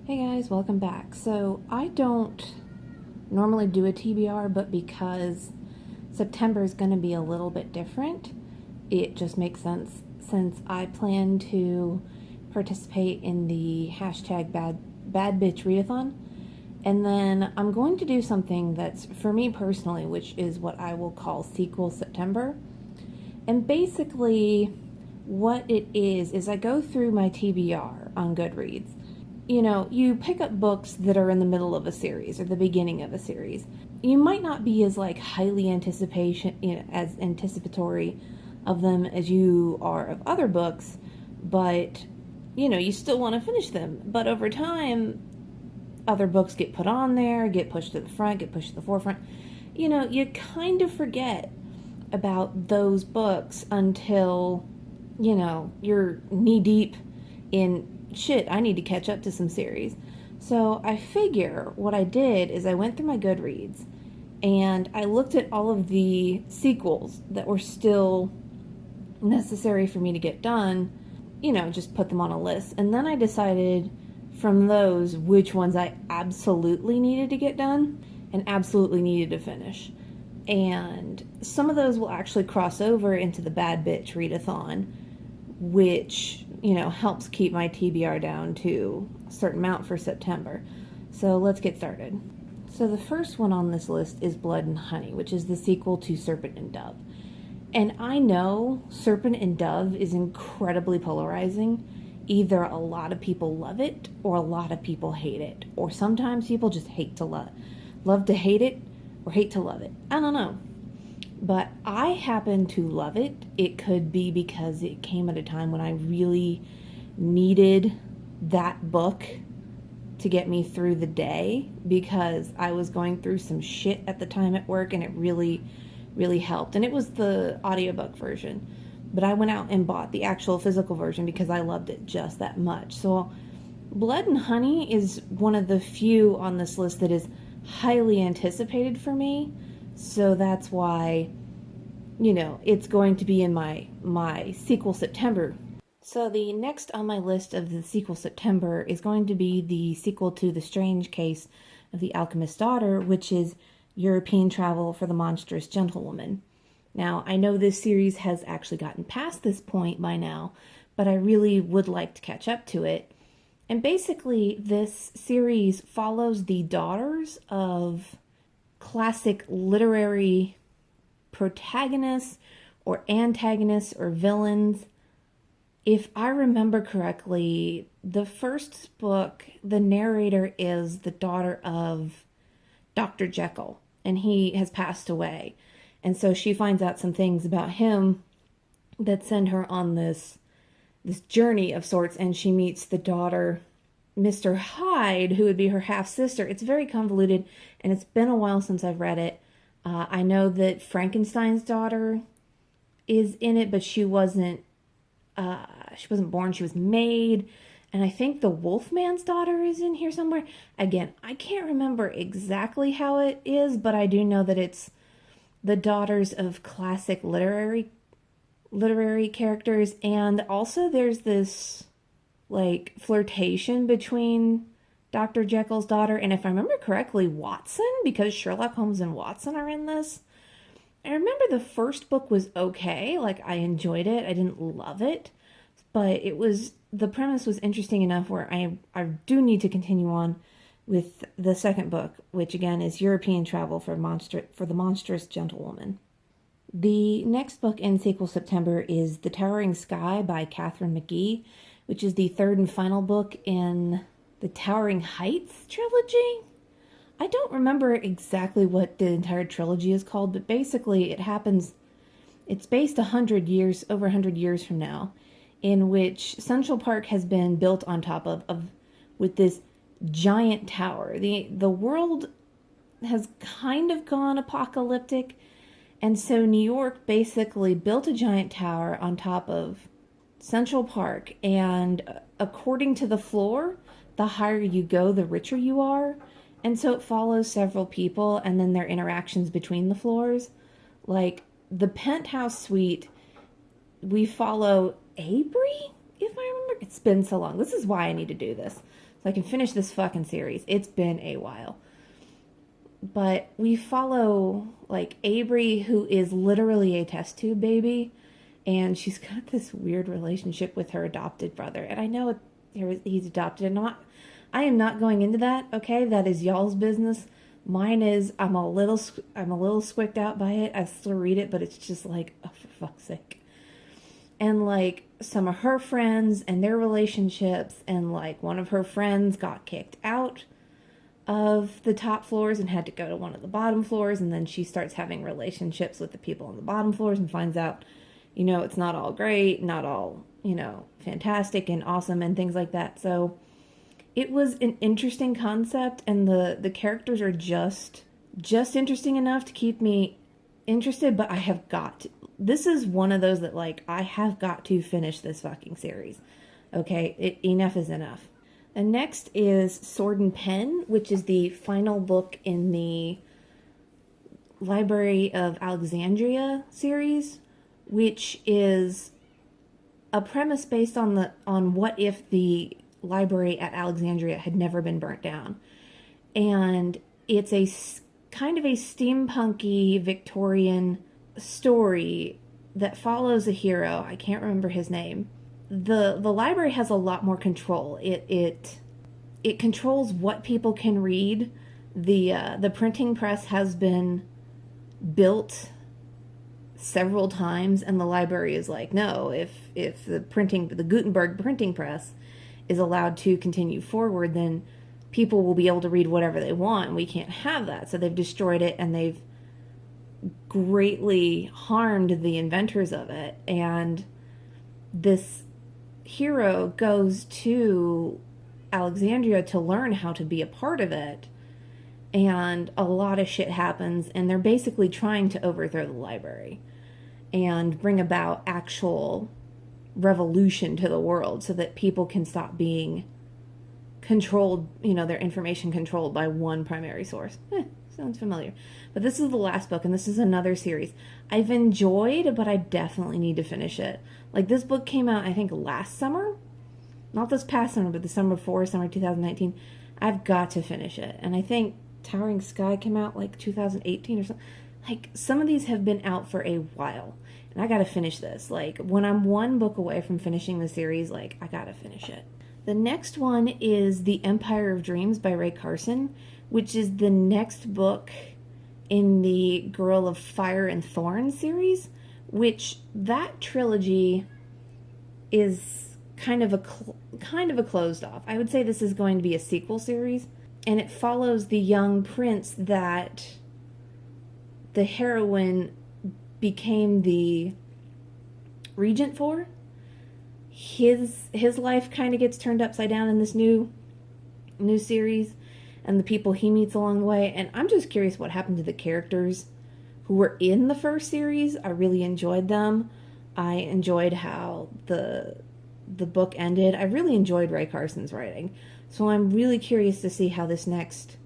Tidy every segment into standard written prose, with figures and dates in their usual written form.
Hey guys, welcome back. So I don't normally do a TBR, but because September is going to be a little bit different, it just makes sense since I plan to participate in the hashtag bad bitch readathon. And then I'm going to do something that's for me personally, which is what I will call sequel September. And basically what it is I go through my TBR on Goodreads. You pick up books that are in the middle of a series or the beginning of a series. You might not be as highly as anticipatory of them as you are of other books, but you still want to finish them. But over time, other books get put on there, get pushed to the front, get pushed to the forefront. You kind of forget about those books until you're knee deep in shit, I need to catch up to some series. So I figure what I did is I went through my Goodreads and I looked at all of the sequels that were still necessary for me to get done, just put them on a list. And then I decided from those which ones I absolutely needed to get done and absolutely needed to finish. And some of those will actually cross over into the Bad Bitch Readathon, which helps keep my TBR down to a certain amount for September. So let's get started. So the first one on this list is Blood and Honey, which is the sequel to Serpent and Dove. And I know Serpent and Dove is incredibly polarizing. Either a lot of people love it or a lot of people hate it. Or sometimes people just hate to love to hate it or hate to love it. I don't know. But I happen to love it. It could be because it came at a time when I really needed that book to get me through the day, because I was going through some shit at the time at work and it really, really helped. And it was the audiobook version. But I went out and bought the actual physical version because I loved it just that much. So Blood and Honey is one of the few on this list that is highly anticipated for me. So that's why, it's going to be in my sequel September. So the next on my list of the sequel September is going to be the sequel to The Strange Case of the Alchemist's Daughter, which is European Travel for the Monstrous Gentlewoman. Now, I know this series has actually gotten past this point by now, but I really would like to catch up to it. And basically, this series follows the daughters of classic literary protagonists or antagonists or villains. If I remember correctly, the first book, the narrator is the daughter of Dr. Jekyll, and he has passed away. And so she finds out some things about him that send her on this journey of sorts, and she meets the daughter, Mr. Hyde, who would be her half-sister. It's very convoluted, and it's been a while since I've read it. I know that Frankenstein's daughter is in it, but she wasn't born, she was made. And I think the Wolfman's daughter is in here somewhere. Again, I can't remember exactly how it is, but I do know that it's the daughters of classic literary characters. And also there's this flirtation between Dr. Jekyll's daughter and, if I remember correctly, Watson, because Sherlock Holmes and Watson are in this. I remember the first book was okay. I enjoyed it. I didn't love it, but the premise was interesting enough where I do need to continue on with the second book, which again is European Travel for the Monstrous Gentlewoman. The next book in sequel September is The Towering Sky by Catherine McGee, which is the third and final book in the Towering Heights trilogy. I don't remember exactly what the entire trilogy is called, but basically it's based over 100 years from now, in which Central Park has been built on top of with this giant tower. The world has kind of gone apocalyptic, and so New York basically built a giant tower on top of Central Park, and according to the floor, the higher you go, the richer you are. And so it follows several people and then their interactions between the floors. The penthouse suite, we follow Avery, if I remember. It's been so long. This is why I need to do this. so I can finish this fucking series. It's been a while. But we follow, like, Avery, who is literally a test tube baby, and she's got this weird relationship with her adopted brother. And I know he's adopted, and I am not going into that, okay? That is y'all's business. Mine is, I'm a little squicked out by it. I still read it, but it's just like, oh, for fuck's sake. And, like, some of her friends and their relationships, and, like, one of her friends got kicked out of the top floors and had to go to one of the bottom floors, and then she starts having relationships with the people on the bottom floors and finds out, it's not all great, not all, fantastic and awesome and things like that. So it was an interesting concept, and the characters are just interesting enough to keep me interested, but I have got to. This is one of those that, like, I have got to finish this fucking series. Okay, enough is enough. The next is Sword and Pen, which is the final book in the Library of Alexandria series, which is a premise based on what if the library at Alexandria had never been burnt down. And it's a kind of a steampunky Victorian story that follows a hero. I can't remember his name. The library has a lot more control. It controls what people can read. The printing press has been built several times, and the library is like, no, if the Gutenberg printing press is allowed to continue forward, then people will be able to read whatever they want, and we can't have that. So they've destroyed it, and they've greatly harmed the inventors of it. And this hero goes to Alexandria to learn how to be a part of it, and a lot of shit happens, and they're basically trying to overthrow the library and bring about actual revolution to the world so that people can stop being controlled, their information controlled by one primary source. Sounds familiar. But this is the last book, and this is another series I've enjoyed, but I definitely need to finish it. Like, this book came out, I think, last summer. Not this past summer, but the summer before, summer 2019. I've got to finish it. And I think Towering Sky came out, like, 2018 or something. Like, some of these have been out for a while, and I gotta finish this. Like, when I'm one book away from finishing the series, like, I gotta finish it. The next one is The Empire of Dreams by Ray Carson, which is the next book in the Girl of Fire and Thorn series, which that trilogy is kind of a closed off. I would say this is going to be a sequel series, and it follows the young prince that the heroine became the regent for. His life kind of gets turned upside down in this new series, and the people he meets along the way. And I'm just curious what happened to the characters who were in the first series. I really enjoyed them. I enjoyed how the book ended. I really enjoyed Ray Carson's writing. So I'm really curious to see how this next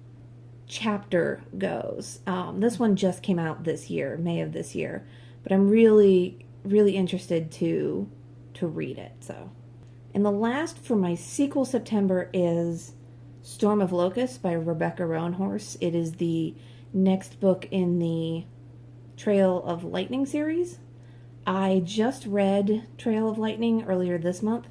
chapter goes. This one just came out this year, May of this year, but I'm really, really interested to read it. So, and the last for my sequel September is Storm of Locusts by Rebecca Roanhorse. It is the next book in the Trail of Lightning series. I just read Trail of Lightning earlier this month,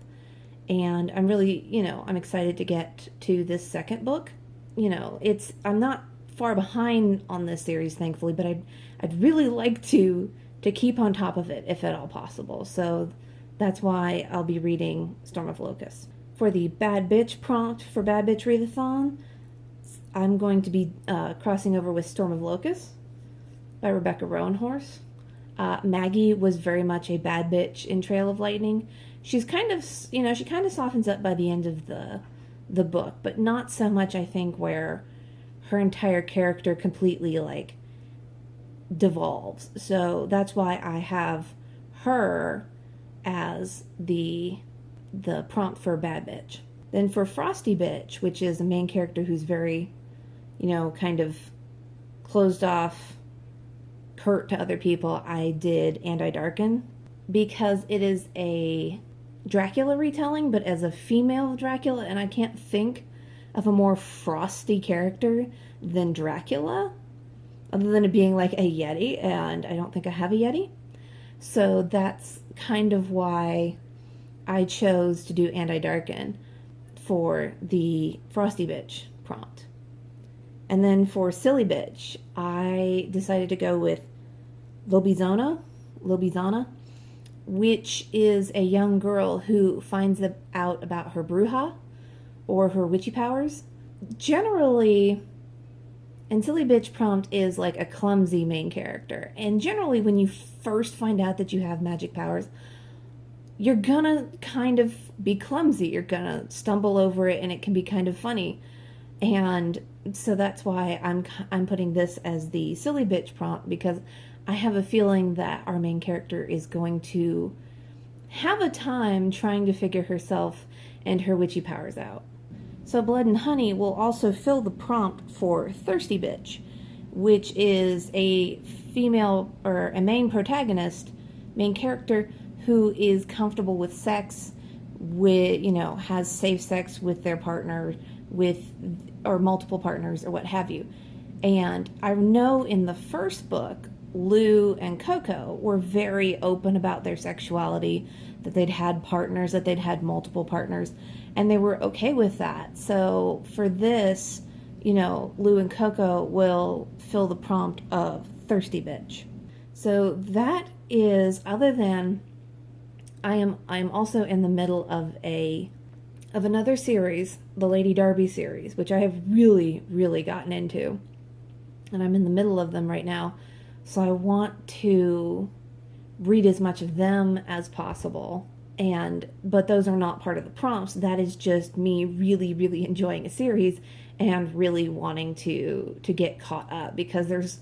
and I'm really, I'm excited to get to this second book. I'm not far behind on this series, thankfully, but I'd really like to keep on top of it if at all possible. So that's why I'll be reading Storm of Locusts. For the Bad Bitch prompt for Bad Bitch Readathon, I'm going to be crossing over with Storm of Locusts by Rebecca Roanhorse. Maggie was very much a bad bitch in Trail of Lightning. She's kind of, she kind of softens up by the end of the book, but not so much, I think, where her entire character completely, like, devolves. So that's why I have her as the prompt for Bad Bitch. Then for Frosty Bitch, which is a main character who's very, kind of closed off, curt to other people, I did And I Darken, because it is a Dracula retelling, but as a female Dracula, and I can't think of a more frosty character than Dracula, other than it being like a Yeti, and I don't think I have a Yeti. So that's kind of why I chose to do Anti-Darken for the Frosty Bitch prompt. And then for Silly Bitch, I decided to go with Lobizana, which is a young girl who finds out about her bruja, or her witchy powers. Generally, and Silly Bitch prompt is like a clumsy main character. And generally, when you first find out that you have magic powers, you're gonna kind of be clumsy. You're gonna stumble over it, and it can be kind of funny. And so that's why I'm putting this as the Silly Bitch prompt, because I have a feeling that our main character is going to have a time trying to figure herself and her witchy powers out. So Blood and Honey will also fill the prompt for Thirsty Bitch, which is a female, or a main protagonist, main character, who is comfortable with sex, with, has safe sex with their partner, or multiple partners, or what have you. And I know in the first book, Lou and Coco were very open about their sexuality, that they'd had partners, that they'd had multiple partners, and they were okay with that. So for this, Lou and Coco will fill the prompt of Thirsty Bitch. So that is, other than I am also in the middle of another series, the Lady Darby series, which I have really, really gotten into. And I'm in the middle of them right now. So I want to read as much of them as possible. But those are not part of the prompts. That is just me really, really enjoying a series and really wanting to get caught up, because there's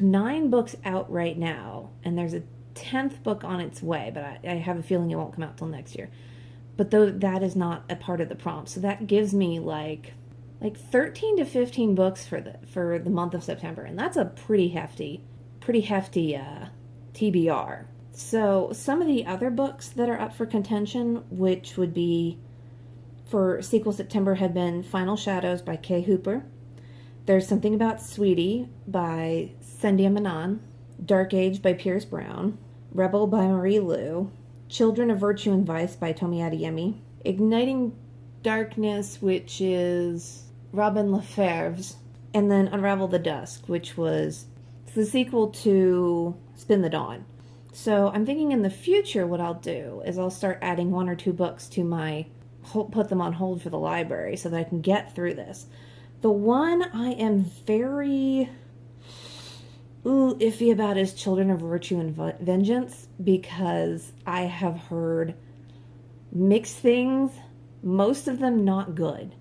9 books out right now, and there's a 10th book on its way, but I have a feeling it won't come out till next year. But that is not a part of the prompt. So that gives me like 13 to 15 books for the month of September, and that's a pretty hefty TBR. So some of the other books that are up for contention, which would be for sequel September, have been Final Shadows by Kay Hooper. There's Something About Sweetie by Sandhya Menon. Dark Age by Pierce Brown. Rebel by Marie Lu. Children of Virtue and Vice by Tomi Adeyemi. Igniting Darkness, which is Robin Lefebvre's. And then Unravel the Dusk, which was the sequel to Spin the Dawn. So I'm thinking in the future what I'll do is I'll start adding 1 or 2 books to put them on hold for the library so that I can get through this. The one I am very iffy about is Children of Virtue and Vengeance, because I have heard mixed things, most of them not good.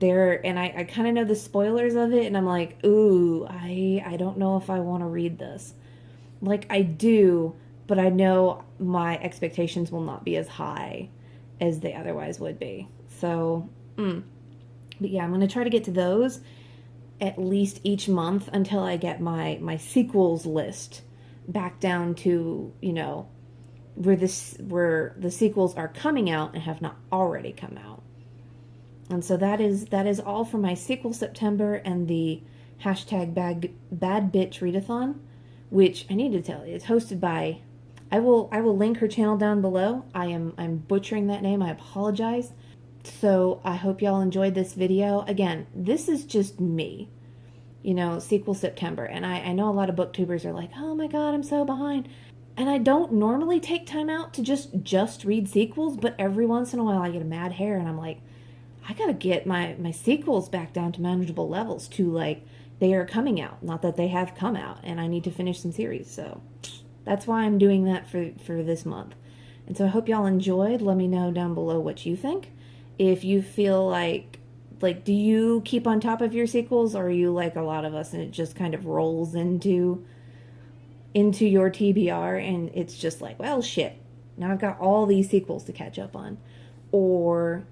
And I kind of know the spoilers of it, and I'm like, I don't know if I want to read this. Like, I do, but I know my expectations will not be as high as they otherwise would be. So, but yeah, I'm going to try to get to those at least each month until I get my sequels list back down to, where the sequels are coming out and have not already come out. And so that is all for my sequel September and the hashtag Bad Bitch Readathon, which I need to tell you, it's hosted by, I will link her channel down below. I'm butchering that name, I apologize. So I hope y'all enjoyed this video. Again, this is just me, sequel September. And I know a lot of booktubers are like, oh my god, I'm so behind. And I don't normally take time out to just read sequels, but every once in a while I get a mad hair and I'm like, I gotta get my sequels back down to manageable levels, to like, they are coming out, not that they have come out, and I need to finish some series. So that's why I'm doing that for this month. And so I hope y'all enjoyed. Let me know down below what you think. If you feel like, do you keep on top of your sequels, or are you like a lot of us and it just kind of rolls into your TBR and it's just like, well, shit, now I've got all these sequels to catch up on? Or,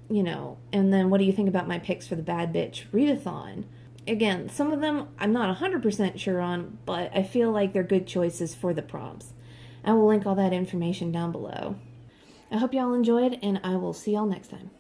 and then what do you think about my picks for the Bad Bitch Readathon? Again, some of them I'm not 100% sure on, but I feel like they're good choices for the prompts. I will link all that information down below. I hope y'all enjoyed, and I will see y'all next time.